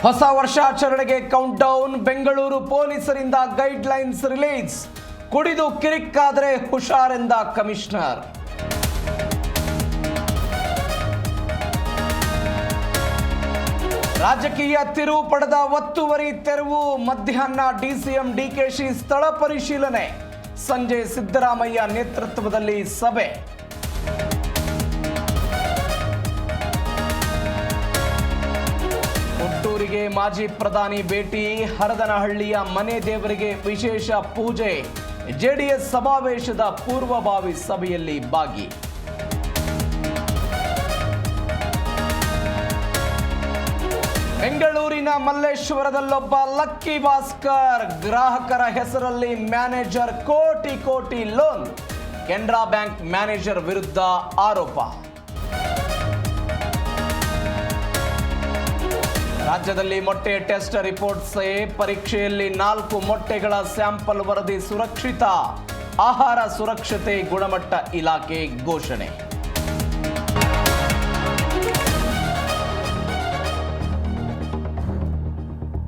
ಹೊಸ ವರ್ಷಾಚರಣೆಗೆ count down. Bengaluru ಪೊಲೀಸರಿಂದ guidelines release. ಕುಡಿದು ಕಿರಿಕ್ಕಾದರೆ ಹುಷಾರೆಂದ ಕಮಿಷನರ್. ರಾಜಕೀಯ ತಿರುವು ಪಡೆದ ಒತ್ತುವರಿ ತೆರವು. ಮಧ್ಯಾಹ್ನ ಡಿಸಿಎಂ ಡಿಕೆಶಿ ಸ್ಥಳ ಪರಿಶೀಲನೆ. ಸಂಜೆ ಸಿದ್ದರಾಮಯ್ಯ ನೇತೃತ್ವದಲ್ಲಿ ಸಭೆ. ಕೊಟ್ಟೂರಿಗೆ ಮಾಜಿ ಪ್ರಧಾನಿ ಭೇಟಿ. ಹರದನಹಳ್ಳಿಯ ಮನೆ ದೇವರಿಗೆ ವಿಶೇಷ ಪೂಜೆ. ಜೆಡಿಎಸ್ ಸಮಾವೇಶದ ಪೂರ್ವಭಾವಿ ಸಭೆಯಲ್ಲಿ ಭಾಗಿ. ಬೆಂಗಳೂರಿನ ಮಲ್ಲೇಶ್ವರದಲ್ಲೊಬ್ಬ ಲಕ್ಕಿ ಭಾಸ್ಕರ್. ಗ್ರಾಹಕರ ಹೆಸರಲ್ಲಿ ಮ್ಯಾನೇಜರ್ ಕೋಟಿ ಲೋನ್. ಕೆನರಾ ಬ್ಯಾಂಕ್ ಮ್ಯಾನೇಜರ್ ವಿರುದ್ಧ ಆರೋಪ. ರಾಜ್ಯದಲ್ಲಿ ಮೊಟ್ಟೆ ಟೆಸ್ಟ್ ರಿಪೋರ್ಟ್ಸ್. ಪರೀಕ್ಷೆಯಲ್ಲಿ 4 ಮೊಟ್ಟೆಗಳ ಸ್ಯಾಂಪಲ್ ವರದಿ ಸುರಕ್ಷಿತ. ಆಹಾರ ಸುರಕ್ಷತೆ ಗುಣಮಟ್ಟ ಇಲಾಖೆ ಘೋಷಣೆ.